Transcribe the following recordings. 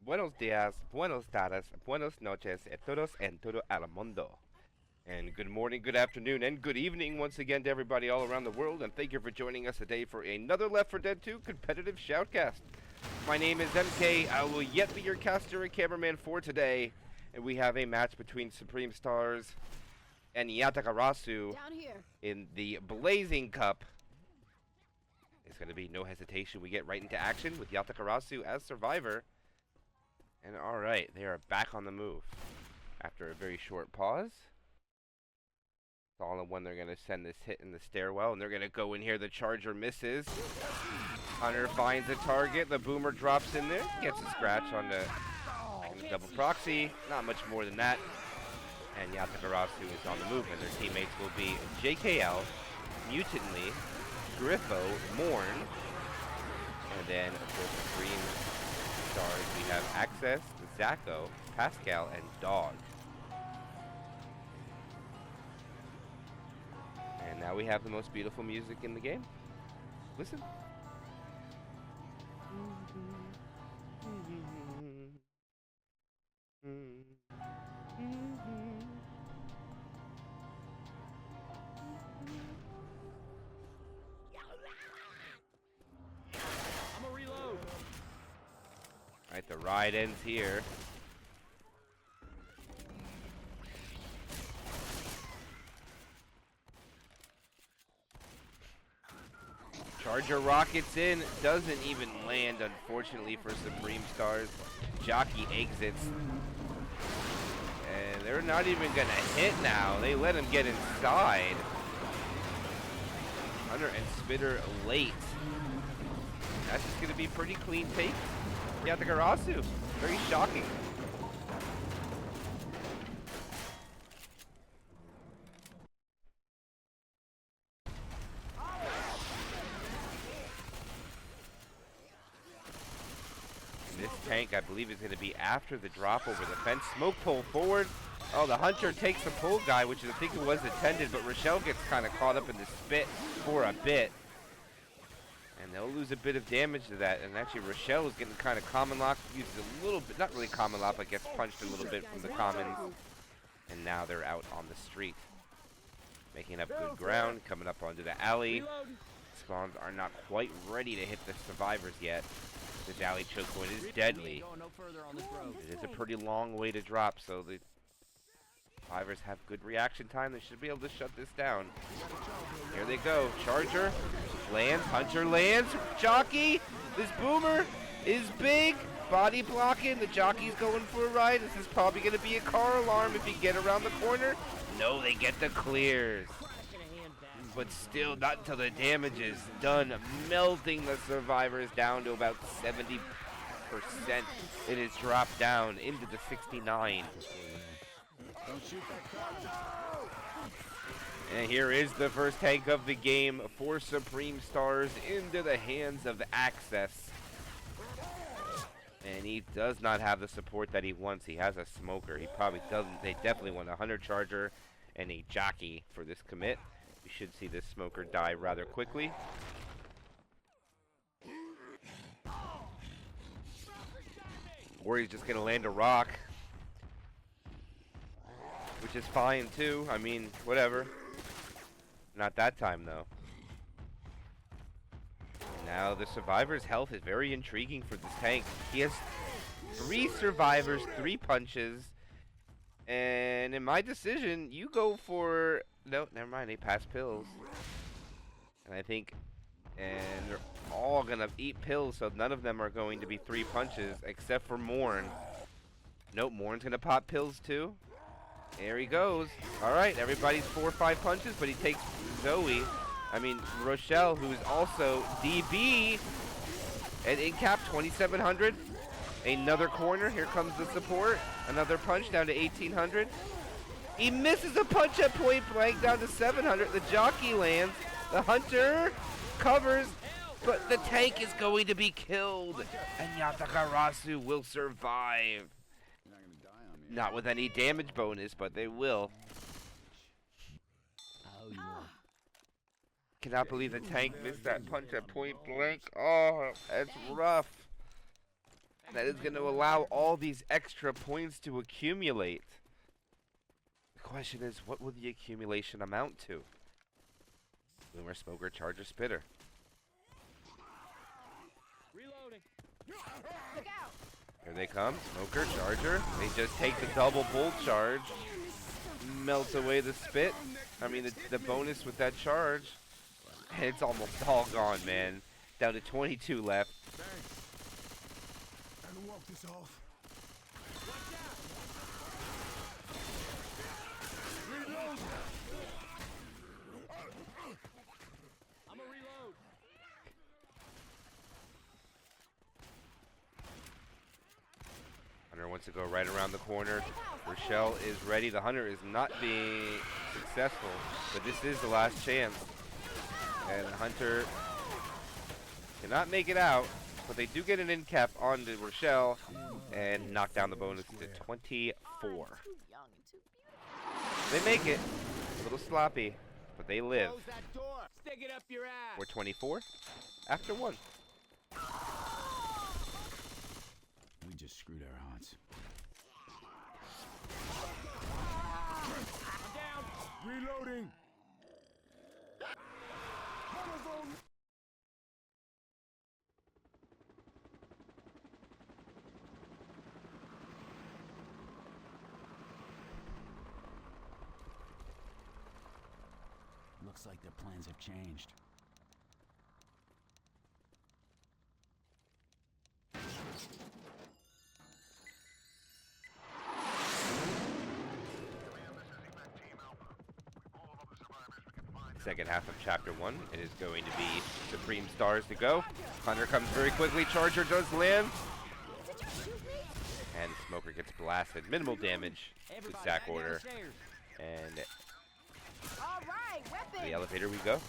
Buenos días, buenos tardes, buenos noches, a todos en todo el mundo. And good morning, good afternoon, and good evening once again to everybody all around the world, and thank you for joining us today for another Left 4 Dead 2 competitive shoutcast. My name is MK, I will yet be your caster and cameraman for today, and we have a match between Supreme Stars and Yatagarasu in the Blazing Cup. It's going to be no hesitation, we get right into action with Yatagarasu as survivor. And alright, they are back on the move after a very short pause. It's all in one, they're going to send this hit in the stairwell, and they're going to go in here. The charger misses. Hunter finds a target. The boomer drops in there. Gets a scratch on the double proxy. Not much more than that. And Yatagarasu is on the move, and their teammates will be JKL, Mutantly, Griffo, Morn, and then, of course, the Green Stars, we have Access, Zacho, Pascal, and Dog. And now we have the most beautiful music in the game. Listen. Alright, the ride ends here. Charger rockets in, doesn't even land, unfortunately, for Supreme Stars. Jockey exits. And they're not even gonna hit now. They let him get inside. Hunter and Spitter late. That's just gonna be pretty clean take. Yatagarasu, very shocking. This tank, I believe, is going to be after the drop over the fence. Smoke pull forward. Oh, the Hunter takes the pull guy, which I think it was intended, but Rochelle gets kind of caught up in the spit for a bit. And they'll lose a bit of damage to that. And actually, Rochelle is getting kind of common lock. Uses a little bit, not really common lock, but gets punched a little bit from the commons. And now they're out on the street. Making up good ground, coming up onto the alley. Spawns are not quite ready to hit the survivors yet. This alley choke point is deadly. It is a pretty long way to drop, so the survivors have good reaction time. They should be able to shut this down. Here they go. Charger lands. Hunter lands. Jockey. This boomer is big. Body blocking. The jockey's going for a ride. This is probably going to be a car alarm if you get around the corner. No, they get the clears. But still, not until the damage is done, melting the survivors down to about 70%. It is dropped down into the 69. And here is the first tank of the game for Supreme Stars into the hands of Access. And he does not have the support that he wants. He has a smoker. He probably doesn't. They definitely want a Hunter Charger and a Jockey for this commit. We should see this smoker die rather quickly. Or he's just going to land a rock. Which is fine too. I mean, whatever. Not that time though. Now the survivor's health is very intriguing for this tank. He has 3 survivors, 3 punches. And in my decision, you go for... No, never mind. They pass pills. And I think... And they're all going to eat pills, so none of them are going to be 3 punches, except for Morn. Nope, Morn's going to pop pills too. There he goes. Alright, everybody's 4 or 5 punches, but he takes Zoe. I mean, Rochelle, who's also DB. And in cap, 2,700. Another corner. Here comes the support. Another punch down to 1,800. He misses a punch at point blank down to 700. The Jockey lands. The Hunter covers, but the tank is going to be killed. And Yatagarasu will survive. Not with any damage bonus, but they will. Cannot believe the tank missed that punch at point blank. Oh, that's rough. that is going to allow all these extra points to accumulate. The question is, what will the accumulation amount to? Boomer, Smoker, Charger, Spitter. Reloading. Look out! Here they come. Smoker, Charger. They just take the double bolt charge. Melts away the spit. I mean, the bonus with that charge. And it's almost all gone, man. Down to 22 left. Thanks. I can walk this off. Reload. I'm a reload. Hunter wants to go right around the corner. Rochelle is ready. The Hunter is not being successful, but this is the last chance. And Hunter cannot make it out, but they do get an end cap onto Rochelle and knock down the bonus to 24. Too young and too beautiful. They make it. A little sloppy, but they live. Close that door. Stick it up your ass. We're 24 after 1. We just screwed our odds. I'm down. Reloading. Looks like their plans have changed. Second half of Chapter 1. It is going to be Supreme Stars to go. Hunter comes very quickly. Charger does land. And Smoker gets blasted. Minimal damage to sack order. And All right, to weapon. the elevator we go.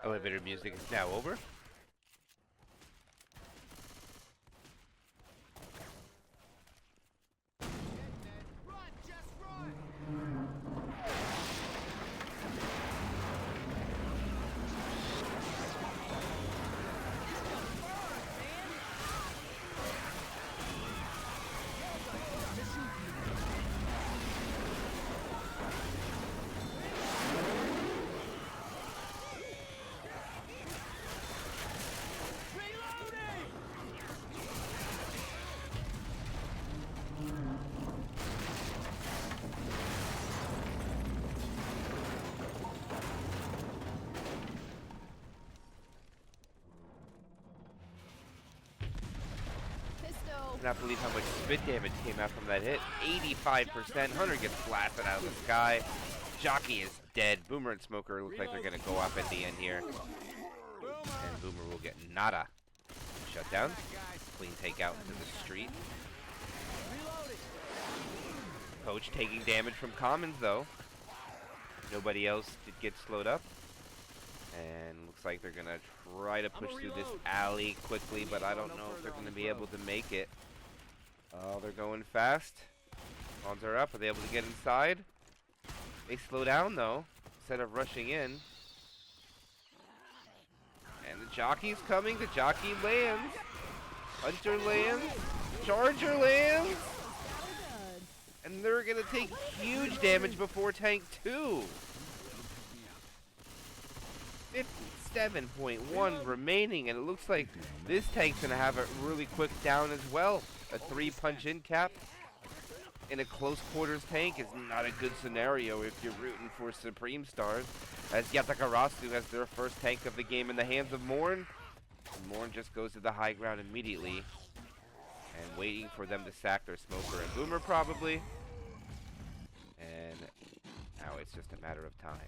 Elevator music is now over. Run, just run. Pistol. Cannot believe how much spit damage came out from that hit. 85%. Hunter gets blasted out of the sky. Jockey is dead. Boomer and Smoker look like they're going to go off at the end here. And Boomer will get nada. Shut down. Clean takeout into the street. Coach taking damage from Commons though. Nobody else did get slowed up. And looks like they're going to try to push through this alley quickly, but I don't know if they're going to be able to make it. Oh, they're going fast. Pawns are up. Are they able to get inside? They slow down though, instead of rushing in. And the jockey's coming. The jockey lands. Hunter lands. Charger lands. And they're going to take huge damage before Tank 2. 57.1 remaining, and it looks like this tank's going to have a really quick down as well. A 3-punch in cap in a close quarters tank is not a good scenario if you're rooting for Supreme Stars, as Yatagarasu has their first tank of the game in the hands of Morn. And Morn just goes to the high ground immediately and waiting for them to sack their Smoker and Boomer probably. And now it's just a matter of time.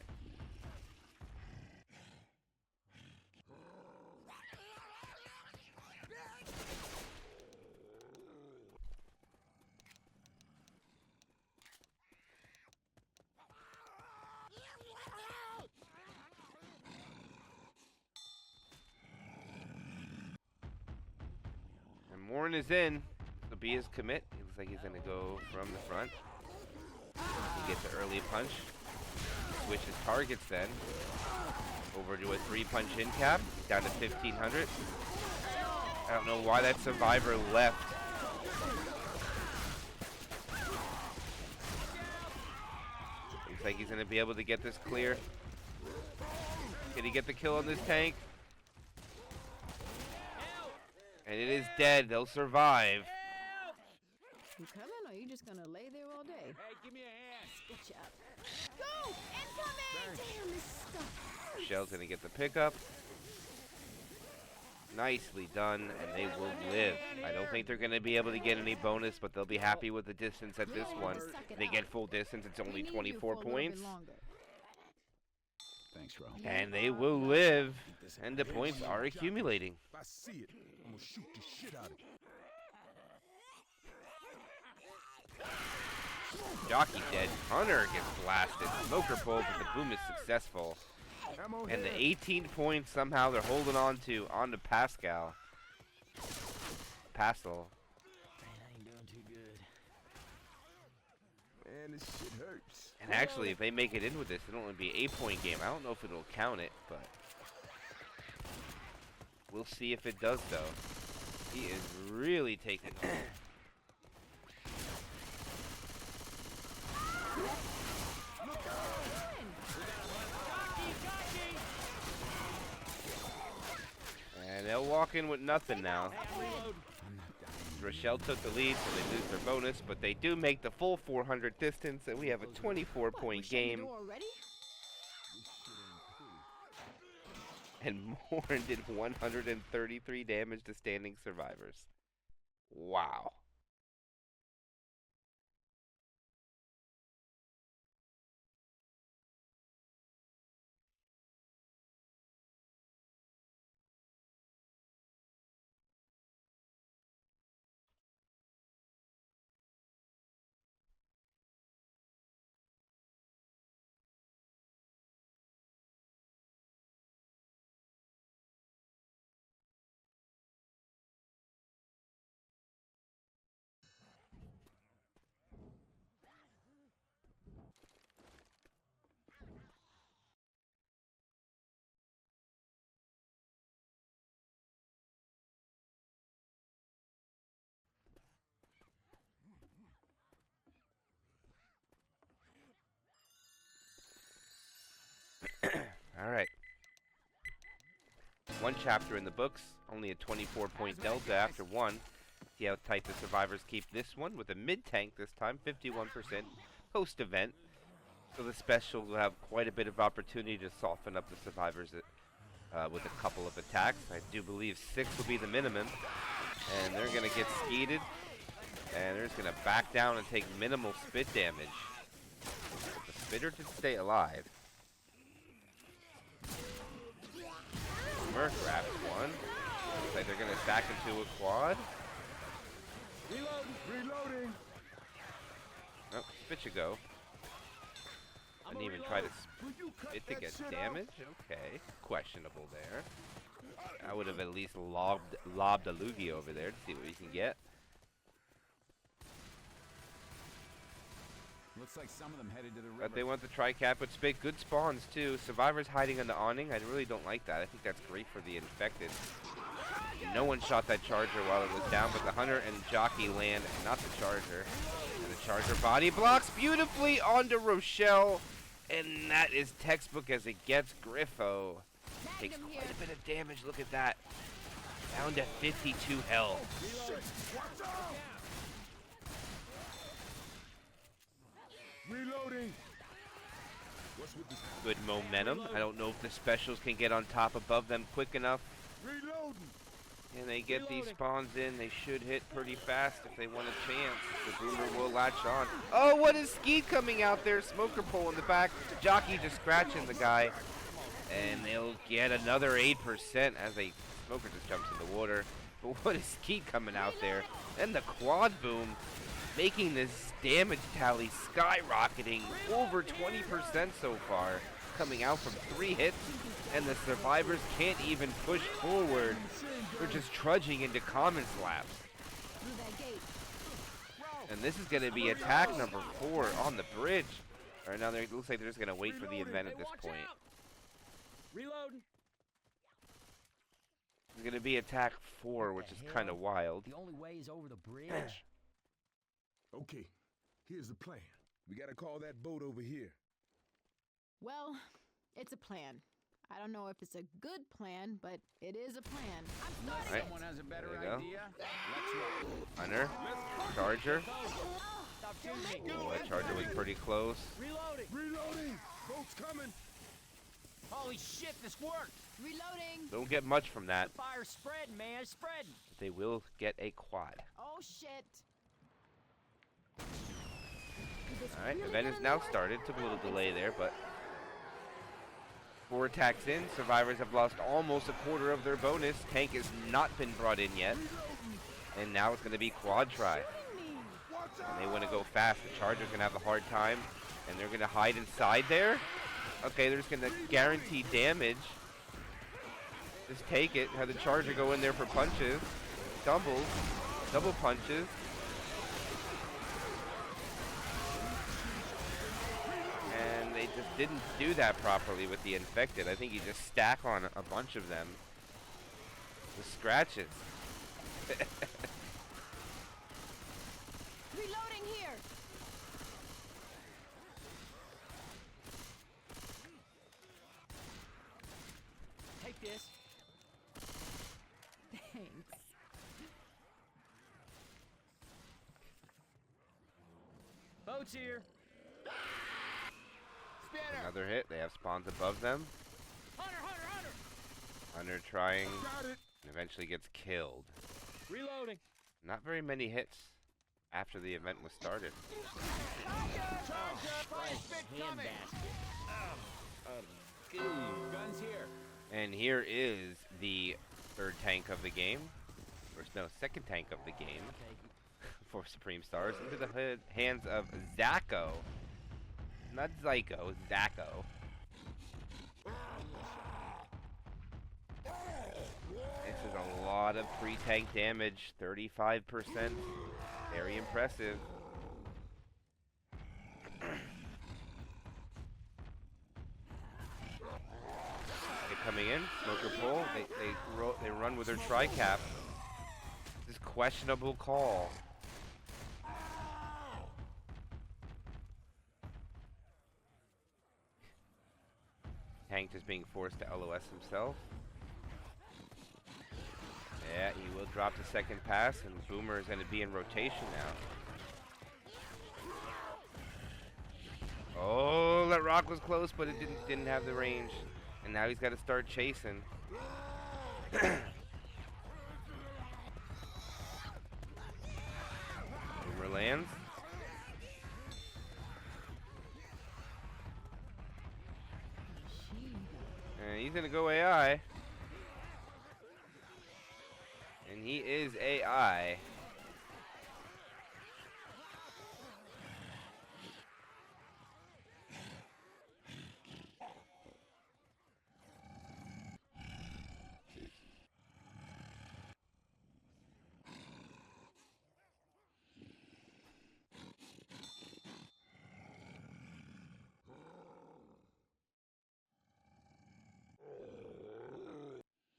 And Warren is in. So be his commit. He looks like he's going to go from the front. He gets an early punch. Switches targets then. Over to a 3-punch in cap. Down to 1,500. I don't know why that survivor left. Looks like he's going to be able to get this clear. Can he get the kill on this tank? And it is dead. They'll survive. You coming, or you just gonna lay there all day? Hey, give me a hand. Get you up. Go! Incoming! Damn, this stuff. Shell's going to get the pickup. Nicely done, and they will live. I don't think they're going to be able to get any bonus, but they'll be happy with the distance at this one. They get full distance. It's only 24 points. Thanks, Ro. And they will live, and the points are accumulating. If I see it, I'm gonna shoot the shit out of it. Jockey dead. Hunter gets blasted. Smoker pull, but the boom is successful. Ammo And the here. 18 points somehow they're holding on to Pascal. Pascal. Man, this shit hurts. And actually, if they make it in with this, it'll only be an 8-point game. I don't know if it'll count it, but we'll see if it does, though. He is really taking off. And they'll walk in with nothing now. Rochelle took the lead, so they lose their bonus, but they do make the full 400 distance, and we have a 24-point game. And Morin did 133 damage to standing survivors. Wow. Alright. One chapter in the books, only a 24-point delta after one. See how tight the survivors keep this one with a mid-tank this time, 51% post-event. So the special will have quite a bit of opportunity to soften up the survivors with a couple of attacks. I do believe 6 will be the minimum. And they're going to get skeeted. And they're just going to back down and take minimal spit damage. The spitter did stay alive. Merc grabs one. Looks like they're going to stack into a quad. Reloading. Oh, spit should go. Didn't even try to spit to get damage. Okay, questionable there. I would have at least lobbed a loogie over there to see what we can get. Looks like some of them headed to the river. But they want the tri-cap with spit. Good spawns too. Survivors hiding on the awning. I really don't like that. I think that's great for the infected. No one shot that charger while it was down, but the hunter and jockey land, not the charger. And the charger body blocks beautifully onto Rochelle. And that is textbook as it gets. Griffo takes quite a bit of damage. Look at that. Down to 52 health. Reloading. What's with this? Good momentum. I don't know if the specials can get on top above them quick enough. Reloading. And they get these spawns in. They should hit pretty fast if they want a chance. The Boomer will latch on. Oh, what is Skeet coming out there? Smoker pole in the back. Jockey just scratching the guy. And they'll get another 8% as a Smoker just jumps in the water. But what is Skeet coming out there? And the quad boom making this damage tally skyrocketing over 20% so far. Coming out from 3 hits. And the survivors can't even push forward. They're just trudging into common slaps. And this is going to be attack number 4 on the bridge. All right, now it looks like they're just going to wait for the event at this point. Reloading. It's going to be attack 4, which is kind of wild. The only way is over the bridge. Okay, here's the plan. We gotta call that boat over here. Well, it's a plan. I don't know if it's a good plan, but it is a plan. I'm starting Right. Someone has a better There you go. idea? Let's roll. Hunter, Charger. Stop shooting me. Oh, that Charger was pretty close. Reloading. Reloading! Boat's coming! Holy shit, this worked. Reloading. Don't get much from that. Fire's spreading, man. It's spreading. But they will get a quad. Oh shit. All right, event is now started. Took a little delay there, but 4 attacks in. Survivors have lost almost a quarter of their bonus. Tank has not been brought in yet. And now it's going to be quad try. And they want to go fast. The Charger's going to have a hard time. And they're going to hide inside there. Okay, they're just going to guarantee damage. Just take it. Have the Charger go in there for punches. Doubles. Double punches. And they just didn't do that properly with the infected. I think you just stack on a bunch of them. The scratches. Reloading here. Take this. Thanks. Boat's here. Spinner. Another hit. They have spawns above them. Hunter, Hunter, Hunter. Hunter trying. Got it! And eventually gets killed. Reloading. Not very many hits after the event was started. Guns here. And here is the 3rd tank of the game. Or no, 2nd tank of the game. For Supreme Stars. Into the hands of Zacho. Not Zyko, Zacho. This is a lot of pre-tank damage. 35%. Very impressive. Coming in, smoker pull. They run with their tri-cap. This is questionable call. Tank just being forced to LOS himself. Yeah, he will drop the 2nd pass, and Boomer is going to be in rotation now. Oh, that rock was close, but it didn't have the range. And now he's got to start chasing. Boomer lands. And he's going to go AI. And he is AI.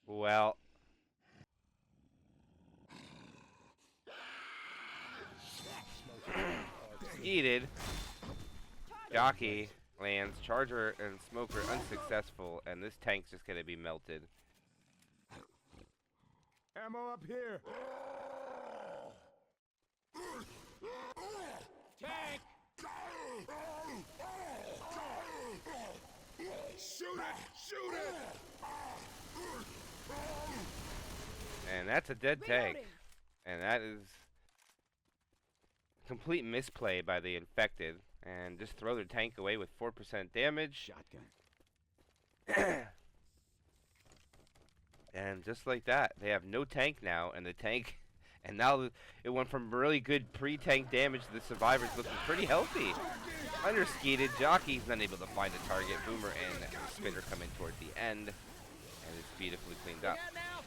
Well, Skeeted. Jockey lands. Charger and Smoker unsuccessful, and this tank's just gonna be melted. Ammo up here! Tank. Shoot it! Shoot it! And that's a dead tank. Reloading. And that is complete misplay by the infected. And just throw their tank away with 4% damage. Shotgun. And just like that, they have no tank now, and the tank, and now it went from really good pre-tank damage to the survivors looking pretty healthy. Underskeeted, Jockey's unable to find a target. Boomer and Spinner come in toward the end, and it's beautifully cleaned up. Got now.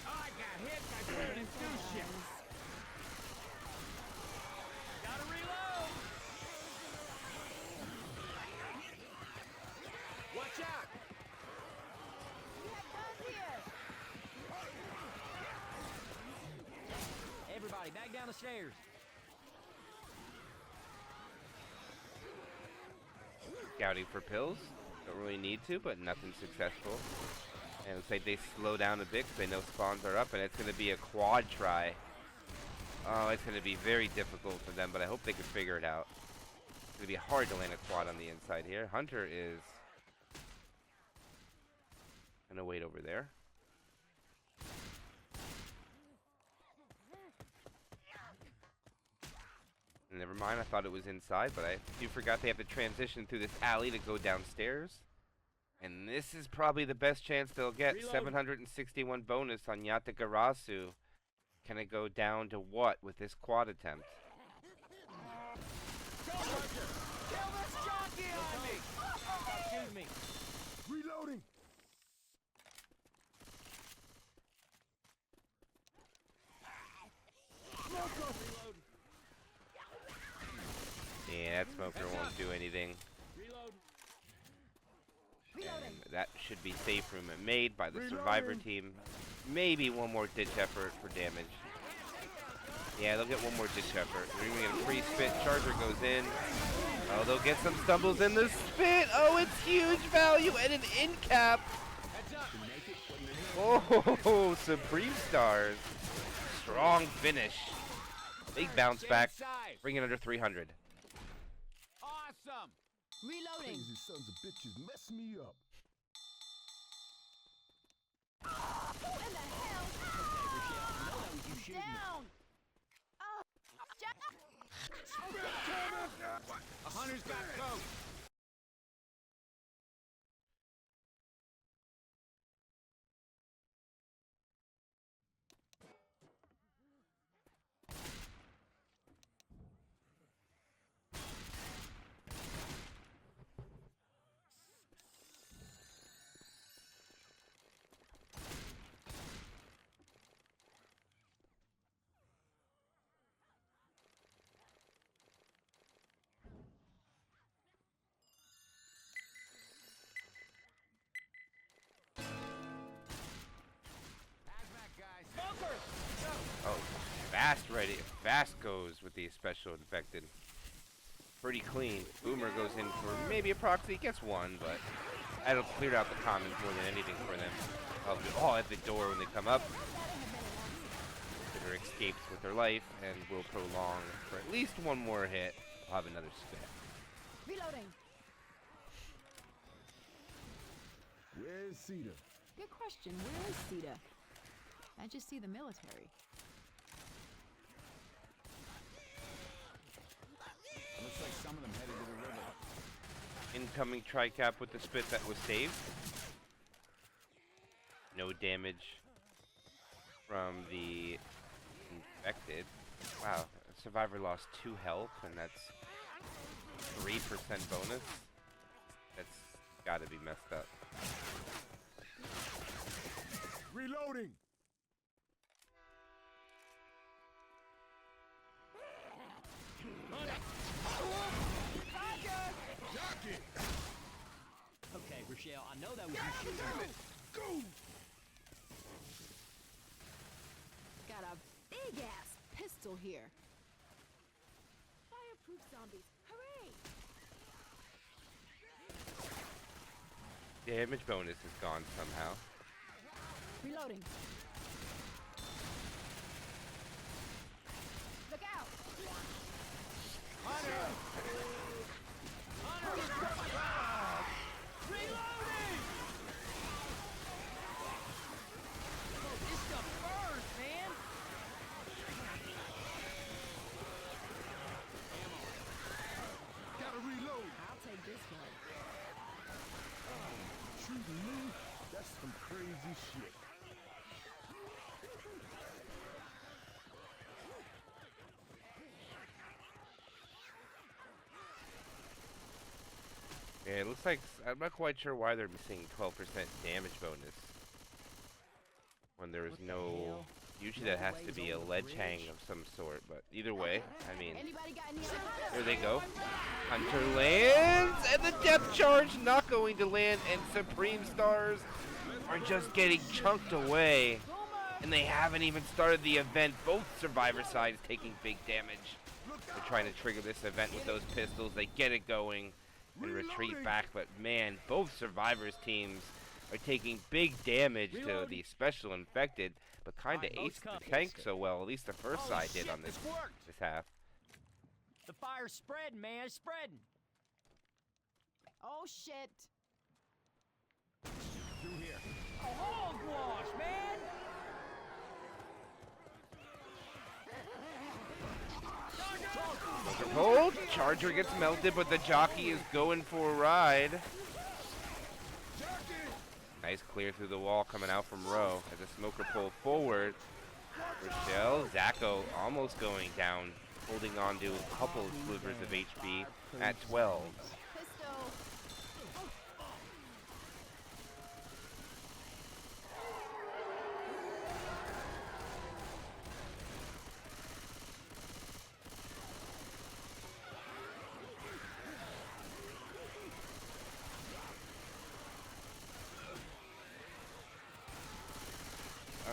Oh, I got hit. I couldn't do shit. Gotta reload. Watch out. We have guns here. Everybody, back down the stairs. Scouting for pills. Don't really need to, but nothing successful. And it looks like they slow down a bit because they know spawns are up, and it's going to be a quad try. Oh, it's going to be very difficult for them, but I hope they can figure it out. It's going to be hard to land a quad on the inside here. Hunter is going to wait over there. Never mind, I thought it was inside, but I do forgot they have to transition through this alley to go downstairs. And this is probably the best chance they'll get. Reload. 761 bonus on Yatagarasu. Can it go down to what with this quad attempt? Kill this jockey on me. Excuse me. Reloading. Yeah, that smoker won't do anything. Reload. And that should be safe room made by the survivor team. Maybe one more ditch effort for damage. Yeah, they'll get one more ditch effort. They're gonna get a free spit. Charger goes in. Oh, they'll get some stumbles in the spit. Oh, it's huge value and an in cap. Oh, Supreme Stars. Strong finish. Big bounce back. Inside. Bring it under 300. Awesome. Reloading. Crazy sons of bitches mess me up. Who in the hell? Down. Oh, A hunter's got coat. Oh, fast goes with the special infected. Pretty clean. Boomer goes in for maybe a proxy, gets one, but that'll clear out the commons more than anything for them. Oh, at the door when they come up. Consider escapes with their life and will prolong for at least one more hit. I'll have another spit. reloading. Where's Cedar? Good question. Where is Sita? I just see the military. Looks like some of them headed to the river. Incoming tri-cap with the spit that was saved. No damage from the infected. Wow, survivor lost 2 health, and that's 3% bonus. That's gotta be messed up. Reloading. Jockey. Okay, Rochelle, I know that was you shooting. Go. Got a big ass pistol here. Fireproof zombies. Hooray! Damage bonus is gone somehow. Reloading. Look out! Hunter. Reloading. This stuff burns. me, that's some crazy shit. Yeah, it looks like I'm not quite sure why they're missing 12% damage bonus when there is What the no. hell? Usually No that has to ways be a over the ledge hang bridge? of some sort, but either way, I mean, Anybody got any other there they go. Hunter lands, and the depth charge not going to land, and Supreme Stars are just getting chunked away, and they haven't even started the event. Both survivor sides taking big damage. They're trying to trigger this event with those pistols. They get it going and retreat back, but man, both survivors teams are taking big damage to the special infected, but kind of Alright, aced boats the come. tank so well. At least the first Holy side did shit, on this this worked. half. The fire's spreading, man. It's spreading. Oh shit! Through here. A hogwash, man. Hold, Charger gets melted, but the jockey is going for a ride. Nice clear through the wall coming out from Row as the smoker pulled forward. Rochelle, Zacho almost going down, holding on to a couple of slivers of HP at 12. Pistol!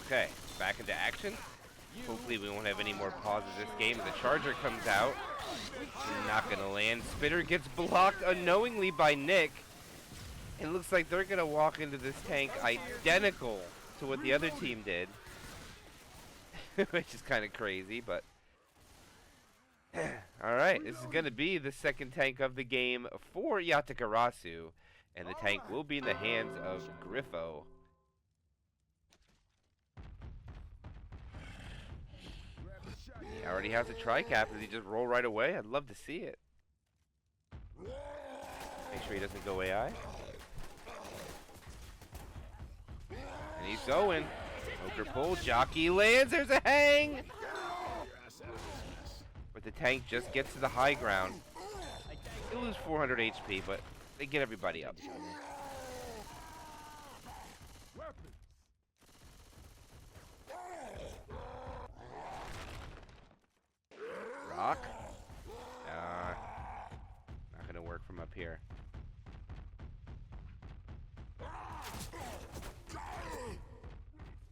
Okay, back into action. Hopefully we won't have any more pauses this game. The Charger comes out. Not gonna land. Spitter gets blocked unknowingly by Nick. It looks like they're gonna walk into this tank identical to what the other team did. Which is kind of crazy, but... Alright, this is gonna be the second tank of the game for Yatagarasu. And the tank will be in the hands of Griffo. He already has a tri-cap. Does he just roll right away? I'd love to see it. Make sure he doesn't go AI. And he's going. Poker pull. Jockey lands. There's a hang. But the tank just gets to the high ground. They lose 400 HP, but they get everybody up. Rock? Not gonna work from up here.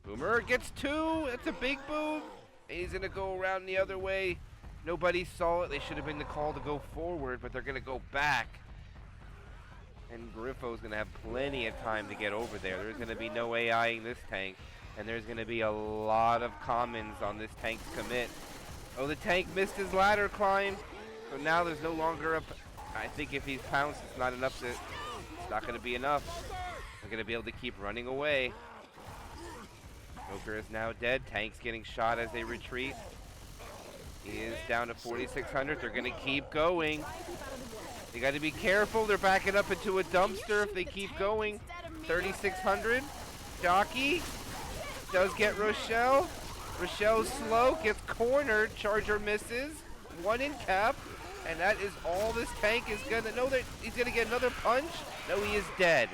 Boomer gets two. That's a big boom. And he's gonna go around the other way. Nobody saw it. They should have been the call to go forward, but they're gonna go back. And Griffo's gonna have plenty of time to get over there. There's gonna be no AIing this tank, and there's gonna be a lot of commons on this tank's commit. Oh, the tank missed his ladder climb. So now there's no longer a... I think if he's pounced, it's not enough to... It's not going to be enough. They're going to be able to keep running away. Joker is now dead. Tank's getting shot as they retreat. He is down to 4,600. They're going to keep going. They got to be careful. They're backing up into a dumpster if they keep going. 3,600. Jockey does get Rochelle. Rochelle's slow, gets cornered, Charger misses, one in cap, and that is all this tank is gonna, no, he's gonna get another punch? No, he is dead.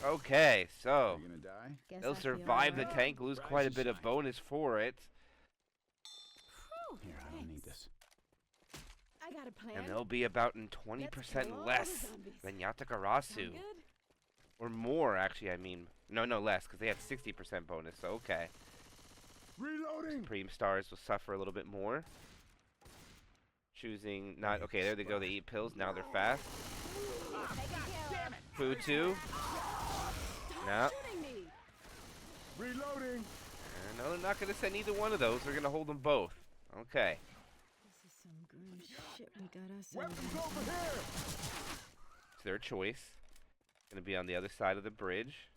Okay, so, You gonna die? Guess they'll I feel survive the alright. tank, lose quite a bit of bonus for it, Here, I don't need this. I got a plan. and they'll be about in Let's 20% kill all the less zombies. than Sound Yatagarasu. good? Or more, actually, I mean, no, less, because they had 60% bonus, so okay. Reloading. Supreme Stars will suffer a little bit more. Choosing not... Okay, there they go. They eat pills. Now they're fast. Poo 2. No. Shooting me. Reloading. No, they're not going to send either one of those. They're going to hold them both. Okay. This is some grim shit we got ourselves Weapons into. over here. It's their choice. Going to be on the other side of the bridge.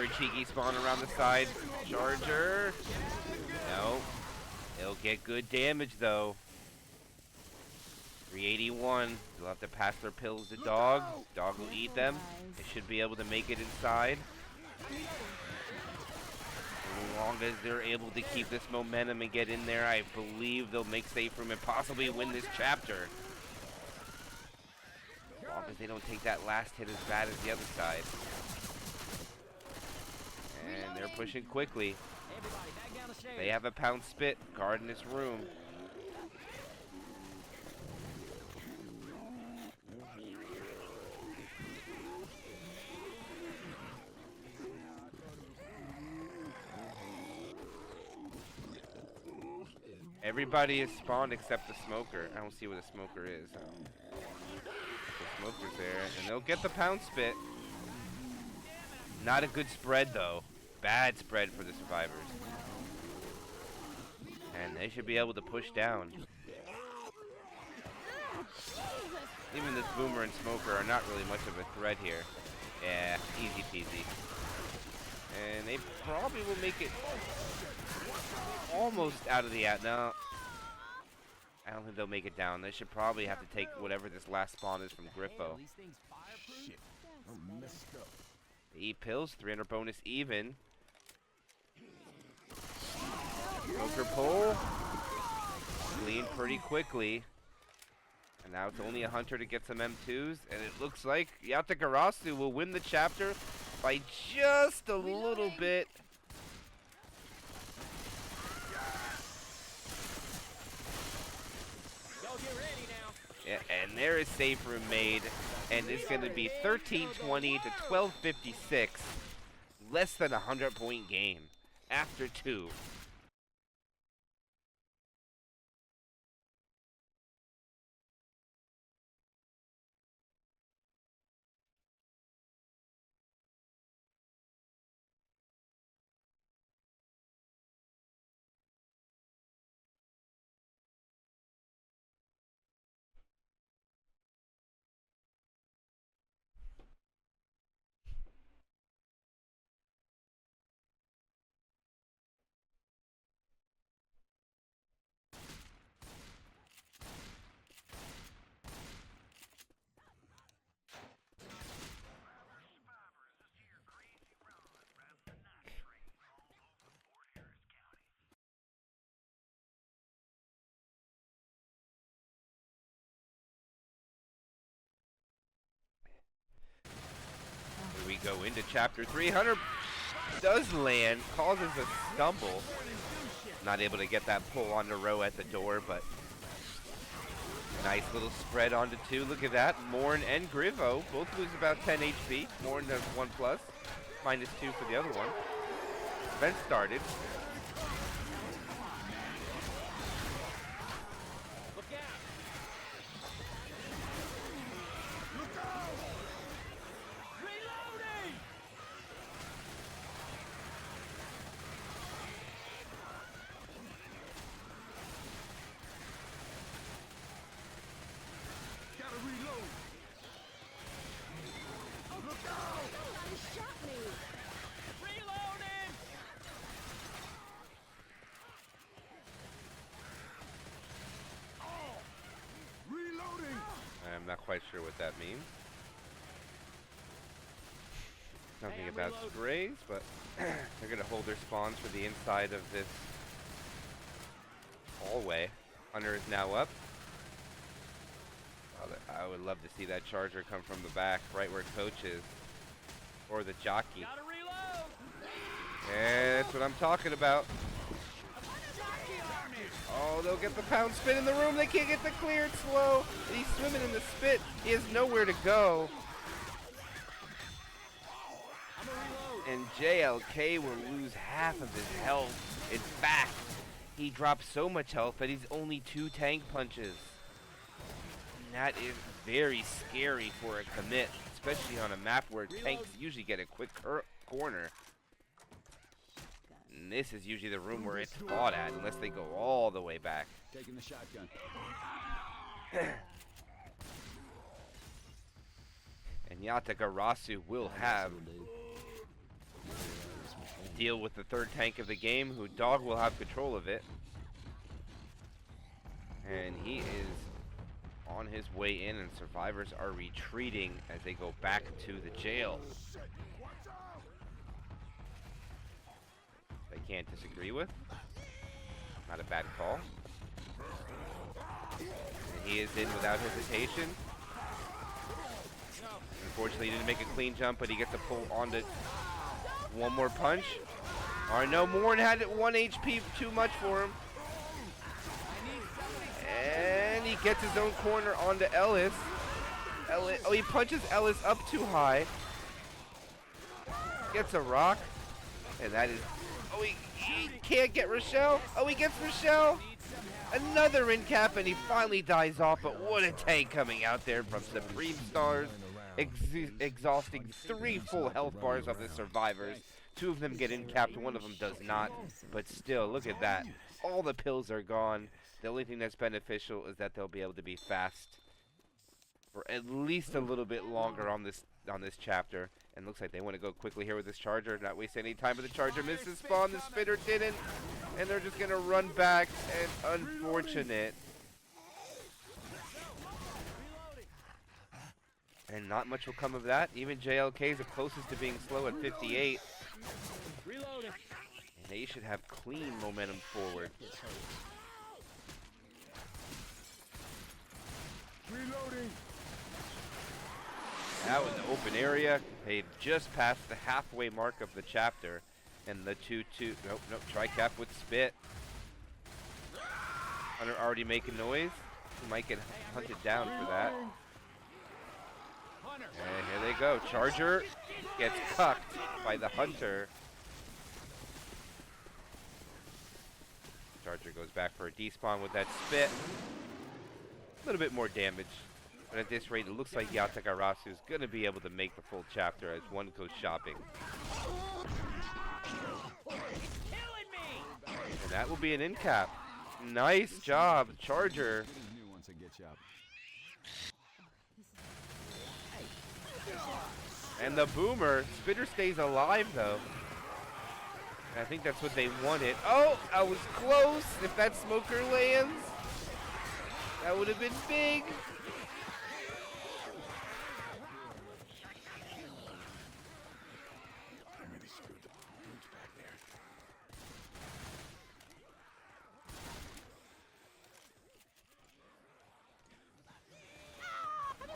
for a cheeky spawn around the side. Charger. No. They'll get good damage though. 381. They'll have to pass their pills to Dog. Dog will eat them. They should be able to make it inside. As long as they're able to keep this momentum and get in there, I believe they'll make safe room and possibly win this chapter. As long as they don't take that last hit as bad as the other side. And they're pushing quickly. Everybody, back down the stairs. They have a pound spit guarding this room. Everybody is spawned except the smoker. I don't see where the smoker is. The smoker's there, and they'll get the pound spit. Not a good spread though. Bad spread for the survivors. And they should be able to push down. Even this boomer and smoker are not really much of a threat here. Yeah, easy peasy. And they probably will make it almost out of the out. No, I don't think they'll make it down. They should probably have to take whatever this last spawn is from Griffo. These things fireproof? Shit. I'm messed up. They eat pills, 300 bonus even. Smoker pull. Clean pretty quickly. And now it's only a hunter to get some M2s. And it looks like Yatagarasu will win the chapter by just a little bit. Y'all get ready now. Yeah, and there is safe room made, and it's going to be 1320 to 1256, less than a 100-point game after 2. We go into chapter 300. Does land, causes a stumble. Not able to get that pull onto Row at the door, but nice little spread onto 2. Look at that. Morn and Grivo both lose about 10 HP. Morn does 1+, -2 for the other one. Event started. Look out! Reloading! Gotta reload. Look out! Somebody shot me. Reloading! Reloading. I'm not quite sure what that means. Nothing Hey, I'm about reloading. sprays, but they're going to hold their spawns for the inside of this hallway. Hunter is now up. Oh, I would love to see that charger come from the back, right where Coach is. Or the jockey. Gotta reload! And that's what I'm talking about. Oh, they'll get the pound spin in the room. They can't get the clear. It's slow. He's swimming in the spit. He has nowhere to go. I'm gonna reload. And JLK will lose half of his health. In fact, he drops so much health that he's only 2 tank punches. And that is very scary for a commit, especially on a map where tanks usually get a quick corner. And this is usually the room where it's fought at, unless they go all the way back. Taking the shotgun. And Yatagarasu will have That'll do. deal with the third tank of the game, who Dog will have control of it. And he is on his way in, and survivors are retreating as they go back to the jail. They can't disagree with. Not a bad call. And he is in without hesitation. Unfortunately, he didn't make a clean jump, but he gets a pull onto one more punch. Or no, Morn had it 1 HP too much for him. And he gets his own corner onto Ellis. Oh, he punches Ellis up too high. Gets a rock. And that is... Oh, he can't get Rochelle. Oh, he gets Rochelle. Another in cap, and he finally dies off. But what a tank coming out there from Supreme Stars. Exhausting 3 full health bars of the survivors. 2 of them get in capped, 1 of them does not. But still, look at that. All the pills are gone. The only thing that's beneficial is that they'll be able to be fast for at least a little bit longer on this chapter. And looks like they want to go quickly here with this charger, not waste any time. But the charger misses spawn, the spitter didn't, and they're just gonna run back. And unfortunate. And not much will come of that. Even JLK is the closest to being slow at 58. Reloading. And they should have clean momentum forward. Reloading. Out in the open area, they just passed the halfway mark of the chapter, and the 2-2. Nope, try cap with spit. Hunter already making noise. He might get hunted down for that. And here they go. Charger gets cucked by the Hunter. Charger goes back for a despawn with that spit. A little bit more damage. But at this rate, it looks like Yatagarasu is going to be able to make the full chapter as one goes shopping. And that will be an in cap. Nice job, Charger. And the boomer, Spitter stays alive though. And I think that's what they wanted. Oh, I was close. If that smoker lands, that would have been big.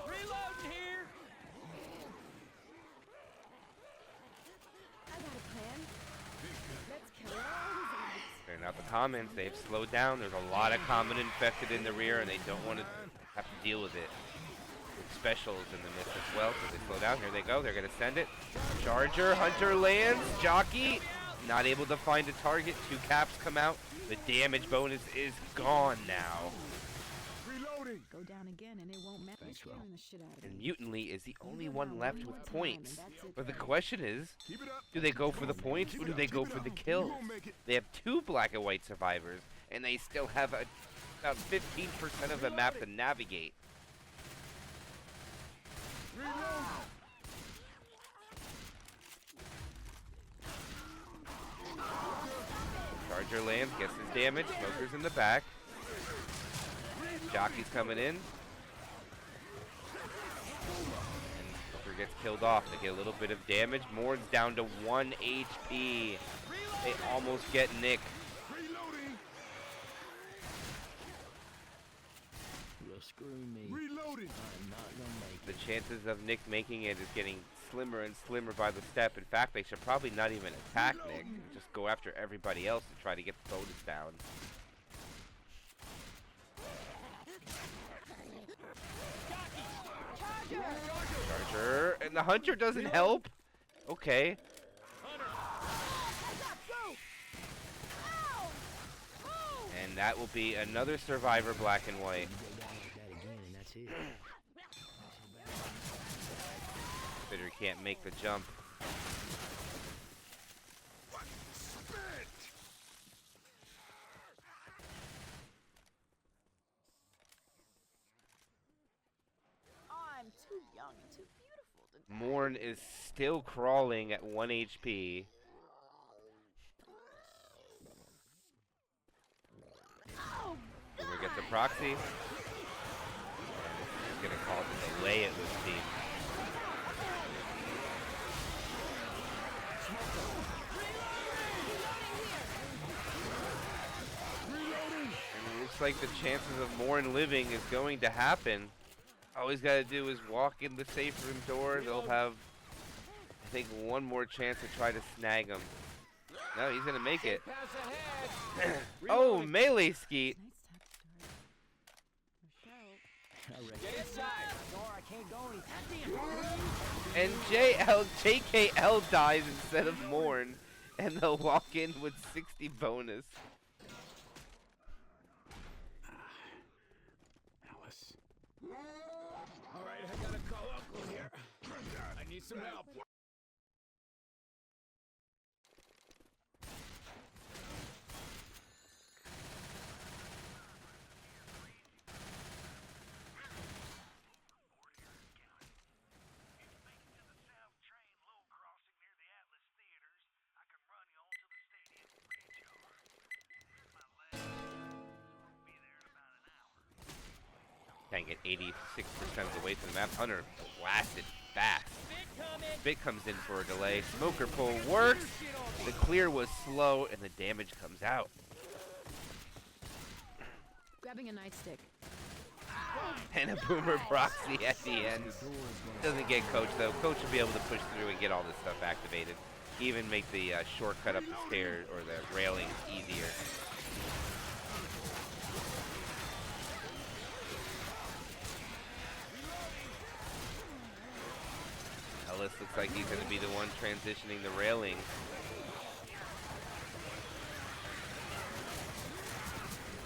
Reloading here. I got a plan. Let's kill all the zombies. Clearing out the commons, they've slowed down. There's a lot of common infected in the rear, and they don't want to have to deal with it. Specials in the midst as well, so they slow down. Here they go. They're going to send it. Charger, Hunter lands. Jockey, not able to find a target. 2 caps come out. The damage bonus is gone now. Reloading. Go down again and it won't matter. Scaring the shit out of And me. Mutiny is the only Go one down left one with more time, points. and that's it But the for me. question is, Keep it up. do they go for the points or do they go for the kills? They have 2 black and white survivors, and they still have about 15% of the map to navigate. Charger lands, gets his damage. Smoker's in the back. Jockey's coming in. And Smoker gets killed off. They get a little bit of damage. Mord's down to 1 HP. They almost get Nick. Well, screw me. Reloading. I'm not gonna make The chances of Nick making it is getting slimmer and slimmer by the step. In fact, they should probably not even attack Nick. Just go after everybody else to try to get the bonus down. Charger, and the Hunter doesn't help. Okay. And that will be another survivor, black and white. go down like that again, and that's it. Spitter can't make the jump. I'm too young and too beautiful to die. Morn is still crawling at 1 HP. proxy. And it's gonna cause a delay, it would seem. And it looks like the chances of Morn living is going to happen. All he's got to do is walk in the safe room door. They'll have, I think, one more chance to try to snag him. No, he's going to make it. Oh, melee skeet. Get inside. Door, I can't go any And JKL dies instead of Morn. And they'll walk in with 60 bonus. Alice. All right, I gotta call Uncle here. I need some help. Tank at 86% of the way to the map. Hunter blasted fast. Spit comes in for a delay. Smoker pull works. The clear was slow and the damage comes out. Grabbing a nightstick. And a boomer proxy at the end. Doesn't get coach though. Coach will be able to push through and get all this stuff activated. Even make the shortcut up the stairs or the railings easier. Ellis looks like he's going to be the one transitioning the railing.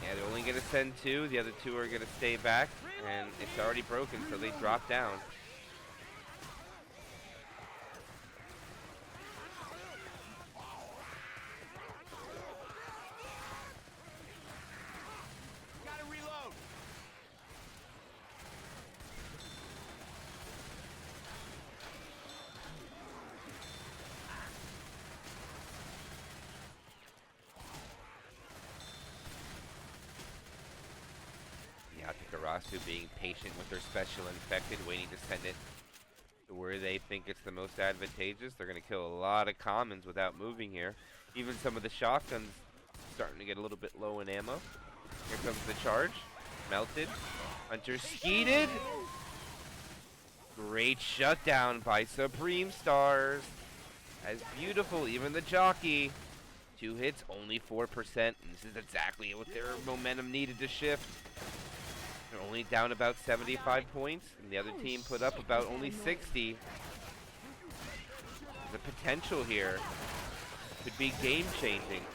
Yeah, they're only going to send two. The other two are going to stay back. And it's already broken, so they drop down. Gotta reload. Yatagarasu being patient with their special infected, waiting to send it to where they think it's the most advantageous. They're going to kill a lot of commons without moving here. Even some of the shotguns starting to get a little bit low in ammo. Here comes the charge. Melted. Hunter skeeted. Great shutdown by Supreme Stars. As beautiful, even the jockey. 2 hits, only 4%. And this is exactly what their momentum needed to shift. They're only down about 75 points, and the other team put up about only 60. The potential here could be game-changing.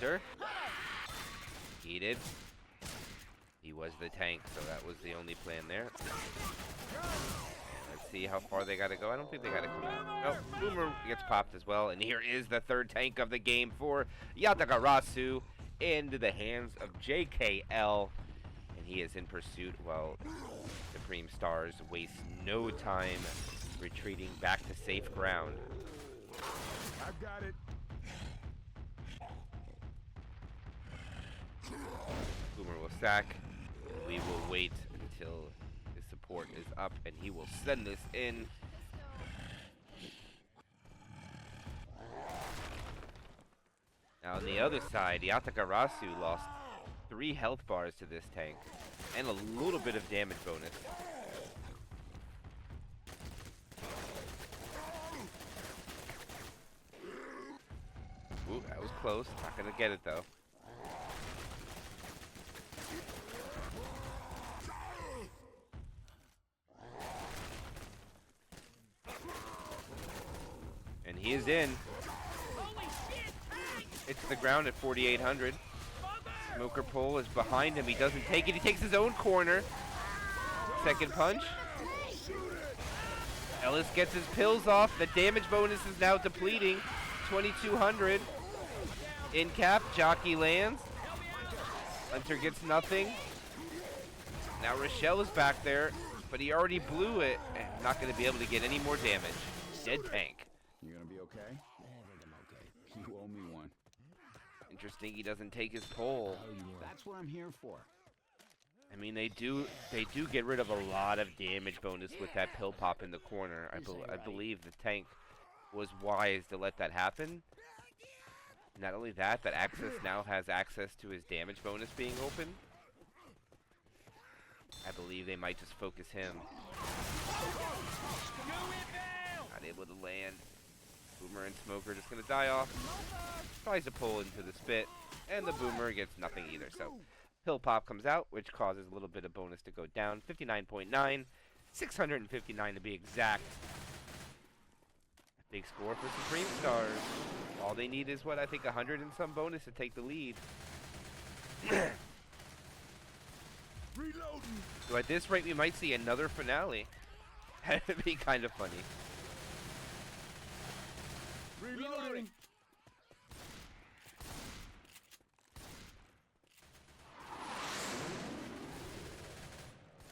Hunter. Heated. He was the tank, so that was the only plan there. Let's see how far they gotta go. I don't think they gotta come out. Oh, Boomer gets popped as well. And here is the third tank of the game for Yatagarasu into the hands of JKL. And he is in pursuit while Supreme Stars waste no time retreating back to safe ground. I've got it. Boomer will sack. We will wait until his support is up, and he will send this in. Now on the other side, Yatagarasu lost 3 health bars to this tank, and a little bit of damage bonus. Ooh, that was close. Not gonna get it though. And he is in. It's the ground at 4,800. Smoker pull is behind him. He doesn't take it. He takes his own corner. Second punch. Ellis gets his pills off. The damage bonus is now depleting. 2,200. In cap. Jockey lands. Hunter gets nothing. Now Rochelle is back there. but he already blew it. And not going to be able to get any more damage. Dead tank. You gonna be okay? I think I'm okay. You owe me one. Interesting he doesn't take his pole. That's what I'm here for. I mean, they do get rid of a lot of damage bonus with that pill pop in the corner. I believe the tank was wise to let that happen. Not only that, but Access now has access to his damage bonus being open. I believe they might just focus him. Not able to land. Boomer and Smoker just gonna die off. Tries to pull into the spit, and the Boomer gets nothing either. So Pill Pop comes out, which causes a little bit of bonus to go down. 59.9, 659 to be exact. Big score for Supreme Stars. All they need is what, I think 100 and some bonus to take the lead. Reloading. So at this rate, we might see another finale. That'd be kind of funny. Reloading.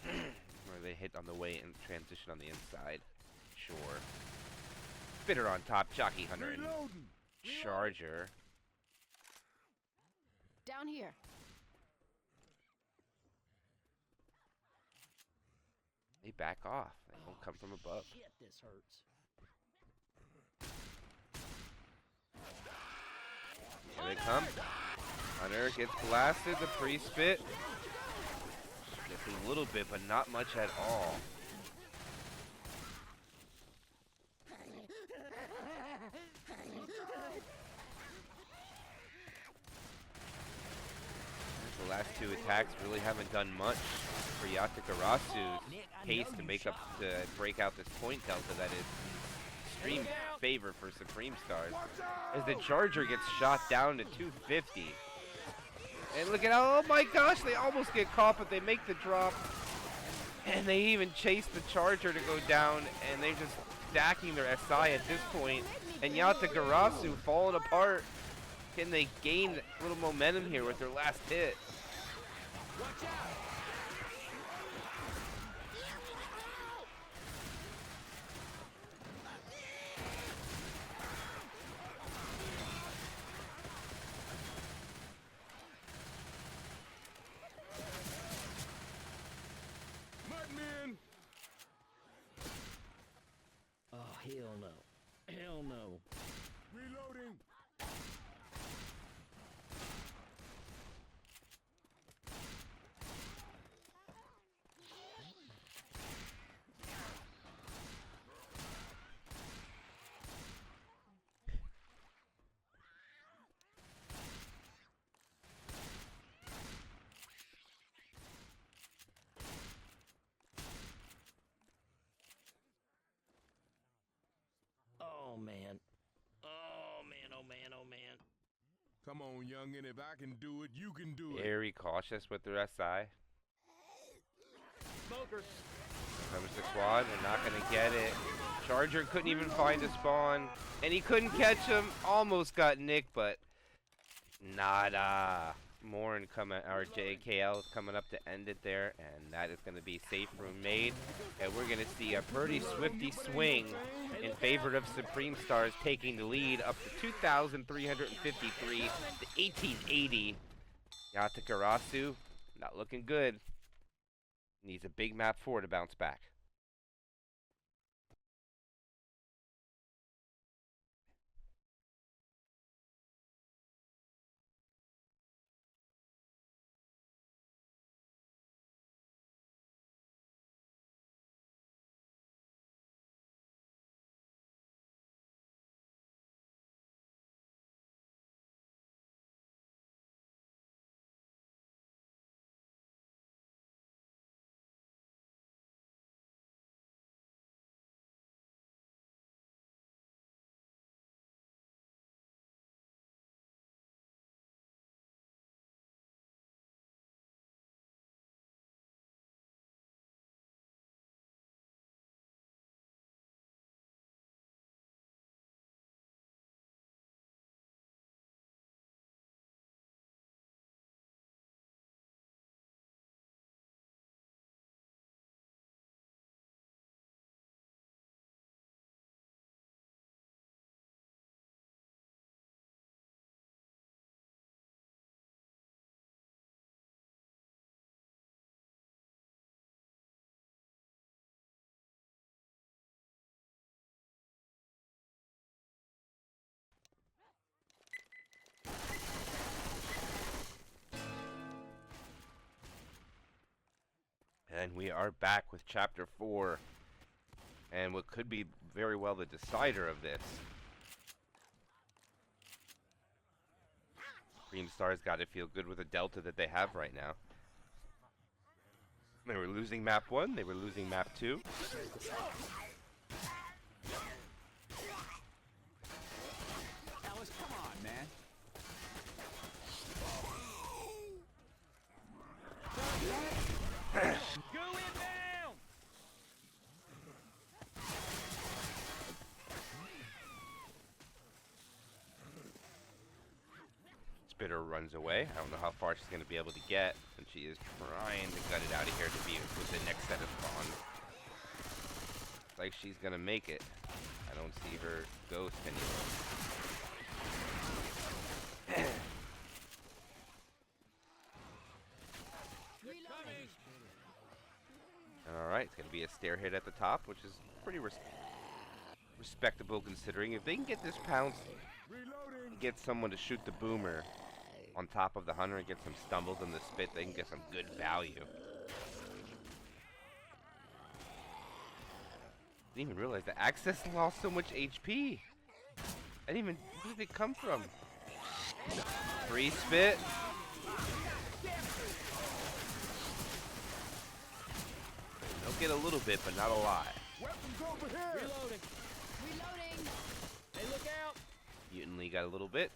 Or they hit on the way and transition on the inside. Sure. Spitter on top, Jockey Hunter and Reloading. Charger. Down here. They back off. They won't come from above. Shit, this hurts. Here they come. Hunter gets blasted, the pre-spit. Gets a little bit, but not much at all. The last two attacks really haven't done much for Yatagarasu's case to break out this point delta that is extreme favor for Supreme Stars. As the Charger gets shot down to 250. And look at how, oh my gosh, they almost get caught, but they make the drop. And they even chase the Charger to go down, and they're just stacking their SI at this point. And Yatagarasu falling apart. Can they gain a little momentum here with their last hit? Mudman. Oh, hell no. Hell no. Reloading. Oh, man. Oh, man, oh, man, oh, man. Come on, youngin'. If I can do it, you can do it. Very cautious with their SI. Smokers. Comes the quad, they're not gonna get it. Charger couldn't even find a spawn, and he couldn't catch him. Almost got nicked, but nada. Morin coming, or JKL coming up to end it there, and that is gonna be safe room made. And we're gonna see a pretty swifty swing in favor of Supreme Stars, taking the lead up to 2,353 to 1,880. Yatagarasu, not looking good. Needs a big map 4 to bounce back. And we are back with Chapter 4. And what could be very well the decider of this. Cream Star's got to feel good with the delta that they have right now. They were losing map 1, they were losing map 2. Alice, come on, man. Go inbound! Spitter runs away. I don't know how far she's going to be able to get, and she is trying to gut it out of here to be with the next set of spawns. Like she's going to make it. I don't see her ghost anymore. Alright, it's going to be a stair hit at the top, which is pretty respectable considering. If they can get this pounce, get someone to shoot the boomer on top of the hunter and get some stumbles in the spit, they can get some good value. Didn't even realize the Access lost so much HP. I didn't even, where did it come from? Free spit. They'll get a little bit, but not a lot. Weapons over here. Reloading. Reloading. Hey, look out! Mutant Lee got a little bit.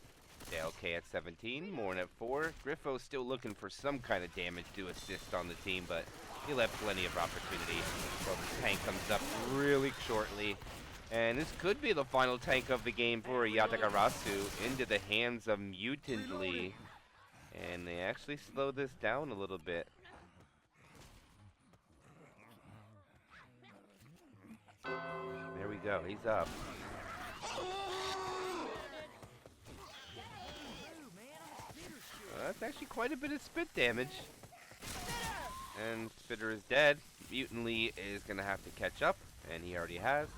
JLK at 17, Morn at 4. Griffo's still looking for some kind of damage to assist on the team, but he'll have plenty of opportunity. Well, this tank comes up really shortly. And this could be the final tank of the game for Yatagarasu into the hands of Mutant Lee. And they actually slow this down a little bit. There we go, he's up. That's actually quite a bit of spit damage. And Spitter is dead. Mutant Lee is going to have to catch up, and he already has.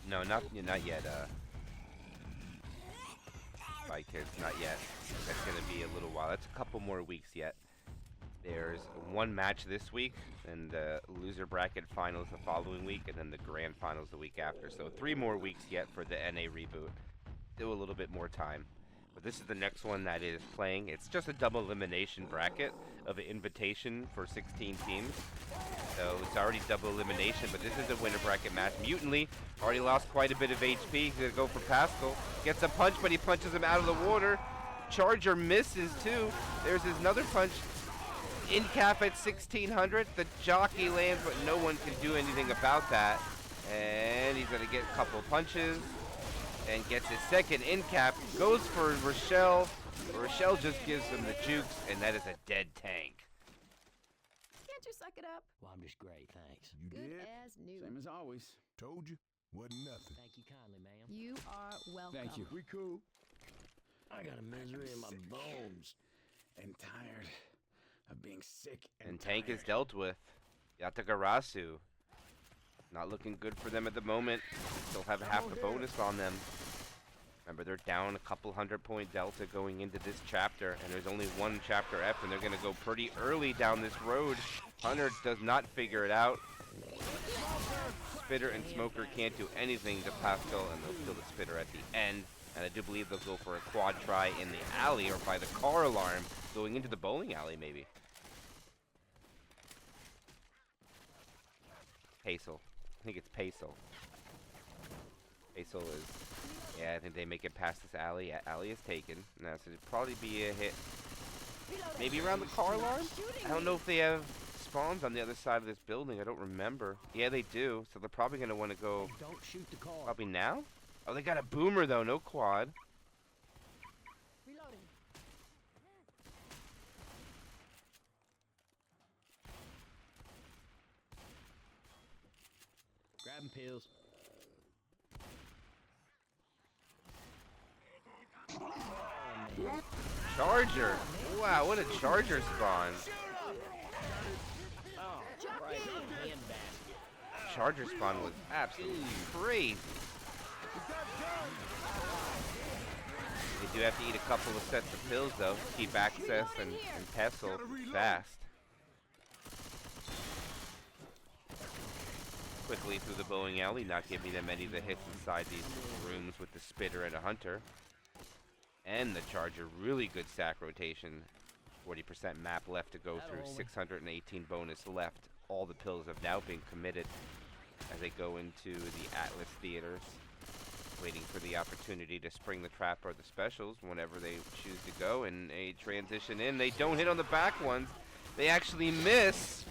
No, not yet. Bye, kids, not yet. That's going to be a little while. That's a couple more weeks yet. There's one match this week, and the loser bracket finals the following week, and then the grand finals the week after. So 3 more weeks yet for the NA reboot. Still a little bit more time. But this is the next one that is playing. It's just a double elimination bracket of an invitation for 16 teams. So it's already double elimination, but this is a winner bracket match. Mutant Lee already lost quite a bit of HP. He's going to go for Pascal. Gets a punch, but he punches him out of the water. Charger misses too. There's another punch. In cap at 1600. The jockey lands, but no one can do anything about that. And he's going to get a couple punches. And gets his second in cap. Goes for Rochelle. Rochelle just gives him the jukes, and that is a dead tank. Can't you suck it up? Well, I'm just great, thanks. You Good did? as new. Same as always. Told you. Wasn't nothing. Thank you kindly, ma'am. You are welcome. Thank you. We cool. I got a misery in my bones. And tired of being sick And tank is dealt with. Yatagarasu. Not looking good for them at the moment. Still have half the bonus on them. Remember, they're down a couple 100-point delta going into this chapter, and there's only one chapter F, and they're going to go pretty early down this road. Hunter does not figure it out. Spitter and Smoker can't do anything to Pascal, and they'll kill the Spitter at the end. And I do believe they'll go for a quad try in the alley or by the car alarm going into the bowling alley, maybe. Paisel. I think it's Paisel. Paisel is... Yeah, I think they make it past this alley. Yeah, alley is taken. Now, so it'd probably be a hit. Maybe around the car alarm? I don't know if they have spawns on the other side of this building. I don't remember. Yeah, they do. So they're probably going to want to go... Don't shoot the car. Probably now? Oh, they got a boomer, though. No quad. Reloading. Grabbing pills. Charger. Wow, what a charger spawn. charger spawn was absolutely crazy. They do have to eat a couple of sets of pills, though, to keep access and pestle fast. Quickly through the bowling alley, not giving them any of the hits inside these rooms with the spitter and a hunter. And the charger, really good stack rotation. 40% map left to go through, 618 bonus left. All the pills have now been committed as they go into the Atlas theaters, waiting for the opportunity to spring the trap or the specials whenever they choose to go, and a transition in. They don't hit on the back ones. They actually miss.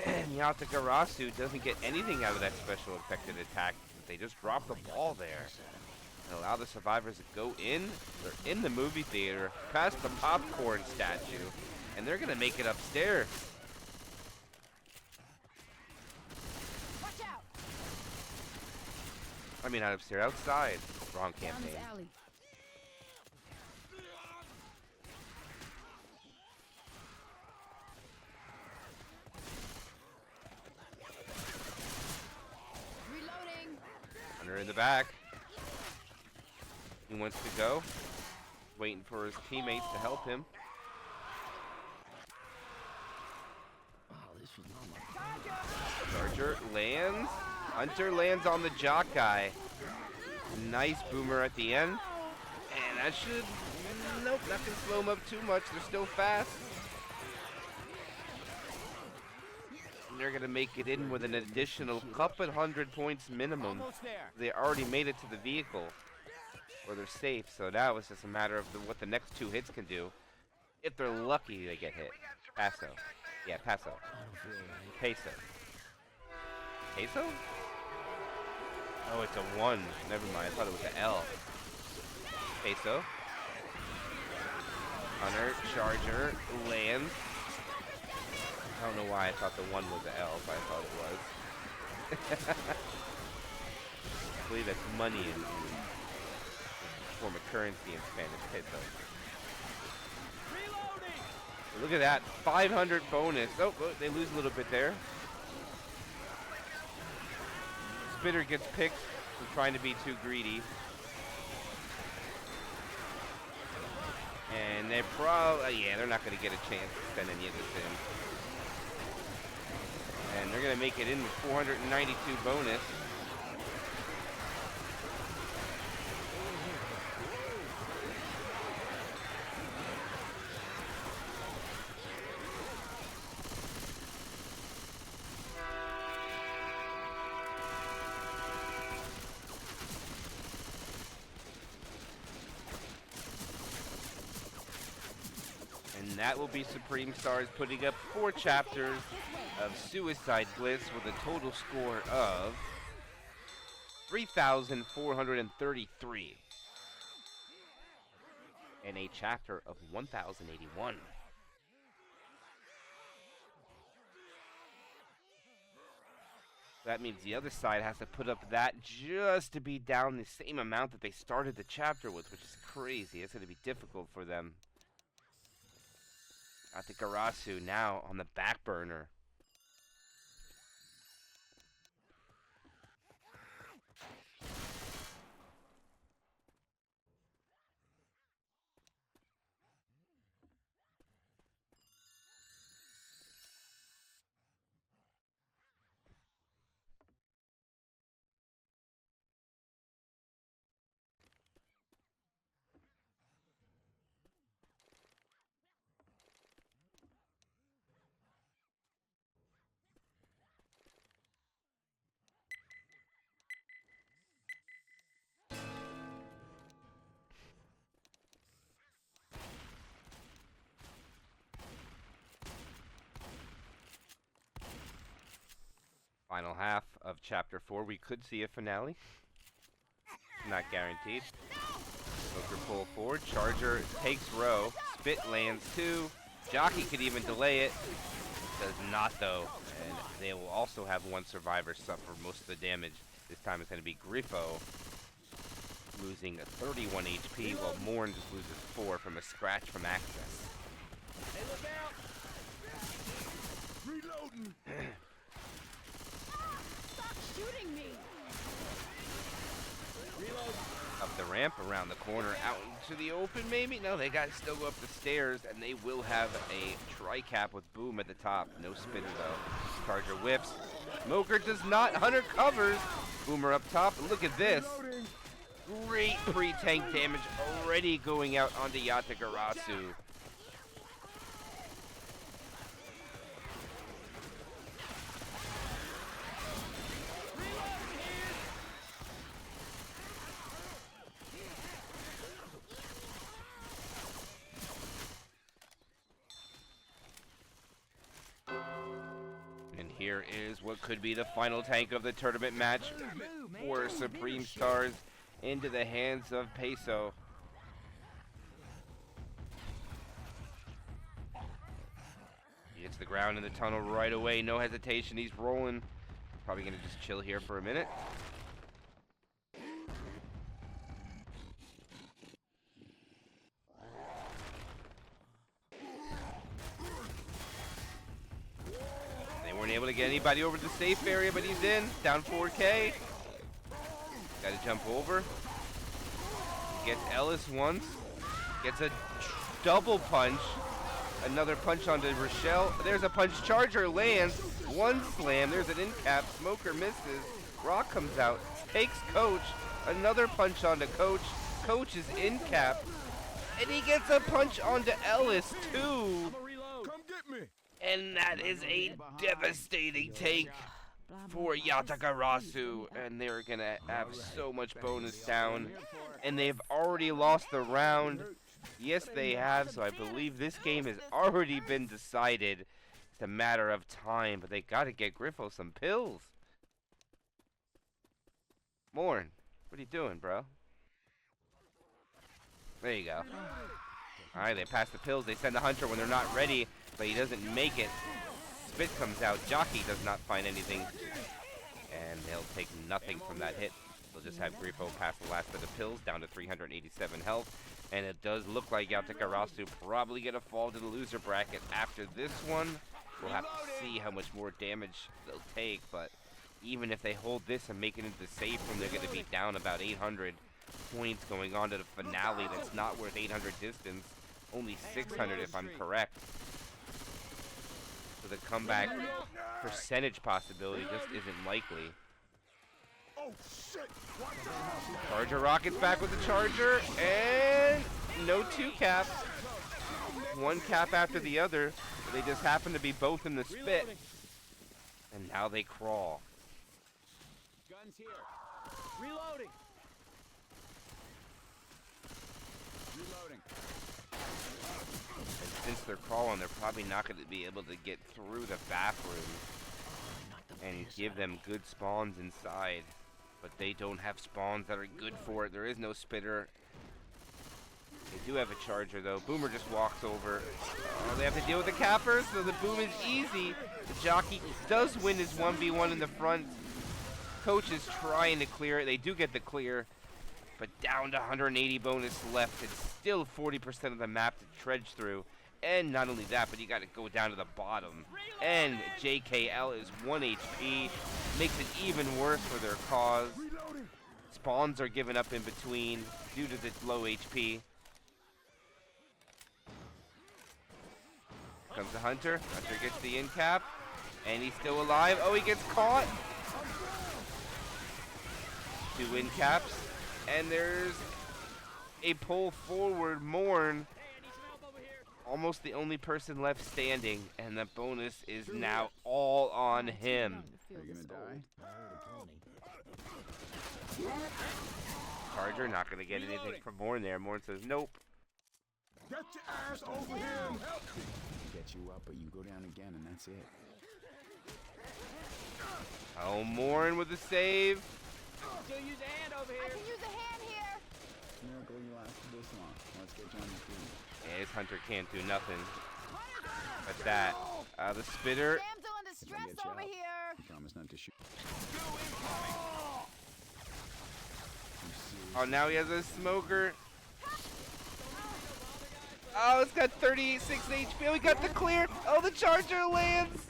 And Yatagarasu doesn't get anything out of that special infected attack. They just drop the ball there and allow the survivors to go in. They're in the movie theater, past the popcorn statue, and they're going to make it upstairs. Watch out! I mean, not upstairs, outside. Wrong Down campaign. this alley. Reloading. Hunter in the back. He wants to go. Waiting for his teammates to help him. Oh, this was not my Charger lands. Hunter lands on the jock guy. Nice boomer at the end. And that should... Nope, not going to slow them up too much. They're still fast. And they're going to make it in with an additional couple 100 points minimum. Almost there. They already made it to the vehicle, or they're safe. So now it's just a matter of what the next two hits can do. If they're lucky, they get hit. Paso. Yeah, Paso. Peso. Peso? Oh, it's a 1. Never mind. I thought it was an L. Peso. Hunter, Charger, lands. I don't know why I thought the 1 was an L, but I thought it was. I believe that's money in form of currency in Spanish. Peso. So look at that. 500 bonus. Oh, they lose a little bit there. Spitter gets picked for trying to be too greedy. And they're probably, yeah, they're not going to get a chance to send any of this in. And they're going to make it in with 492 bonus. And that will be Supreme Stars putting up 4 chapters of Suicide Blitz with a total score of 3,433 and a chapter of 1,081. That means the other side has to put up that just to be down the same amount that they started the chapter with, which is crazy. It's going to be difficult for them. Yatagarasu now on the back burner. Final half of Chapter 4. We could see a finale. Not guaranteed. Smoker pull forward. Charger takes row. Spit lands 2. Jockey could even delay it. Does not, though. And they will also have one survivor suffer most of the damage. This time it's going to be Griffo, losing 31 HP, while Morn just loses 4 from a scratch from access. Hey, look out! Reloading. the ramp around the corner out into the open, maybe? No, they got to still go up the stairs, and they will have a tri-cap with Boom at the top. No spitter, though. Charger whips. Smoker does not. Hunter covers. Boomer up top. And look at this. Great pre-tank damage already going out onto Yatagarasu. And here is what could be the final tank of the tournament match for Supreme Stars into the hands of Peso. He hits the ground in the tunnel right away, no hesitation, he's rolling. Probably gonna just chill here for a minute. They weren't able to get anybody over the safe area, but he's in, down 4K. Gotta jump over. Gets Ellis once. Gets a double punch. Another punch onto Rochelle. There's a punch. Charger lands. One slam. There's an in cap. Smoker misses. Rock comes out. Takes Coach. Another punch onto Coach. Coach is in cap. And he gets a punch onto Ellis too. Come get me. And that is a devastating take for Yatagarasu, and they're gonna have so much bonus down, and they've already lost the round. Yes, they have, so I believe this game has already been decided. It's a matter of time, but they gotta get Griffo some pills. Morn, what are you doing, bro? There you go. Alright, they pass the pills, they send the Hunter when they're not ready, but he doesn't make it. Spit comes out, Jockey does not find anything, and they'll take nothing from that hit. They'll just have Grifo pass the last bit of pills down to 387 health, and it does look like Yatagarasu probably gonna fall to the loser bracket after this one. We'll have to see how much more damage they'll take, but even if they hold this and make it into the safe room, they're gonna be down about 800 points going on to the finale. That's not worth 800 distance, only 600 if I'm correct. So the comeback percentage possibility just isn't likely. Oh shit! Charger rockets back with the Charger, and no two caps. One cap after the other. They just happen to be both in the spit. And now they crawl. Guns here. Reloading. Reloading. And since they're crawling, they're probably not going to be able to get through the bathroom and give them good spawns inside. But they don't have spawns that are good for it. There is no spitter. They do have a Charger though. Boomer just walks over. Oh, they have to deal with the cappers, so the Boom is easy. The Jockey does win his 1v1 in the front. Coach is trying to clear it. They do get the clear, but down to 180 bonus left. It's still 40% of the map to trudge through. And not only that, but you got to go down to the bottom. And JKL is 1 HP. Makes it even worse for their cause. Spawns are given up in between due to the low HP. Comes the Hunter. Hunter gets the in cap. And he's still alive. Oh, he gets caught. 2 in caps. And there's a pull forward. Morn. Almost the only person left standing, and the bonus is now all on him. Are you gonna die? Charger not gonna get anything from Morn there. Morn says nope. Get your ass over here and help me. Get you up, but you go down again, and that's it. Oh, Morn with the save. Still use a hand over here. I can use a hand here. Miracle you lasted this long. Let's get you on your feet. Yeah, his Hunter can't do nothing. But that, the spitter. Damsel in distress get you over out. here. You promise not to shoot. Oh, now he has a smoker. Oh, it's got 36 HP. Oh, he got the clear. Oh, the Charger lands.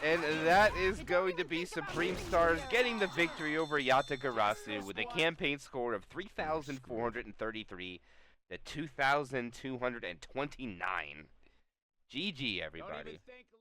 And that is going to be Supreme Stars getting the victory over Yatagarasu with a campaign score of 3,433 to 2,229. GG, everybody.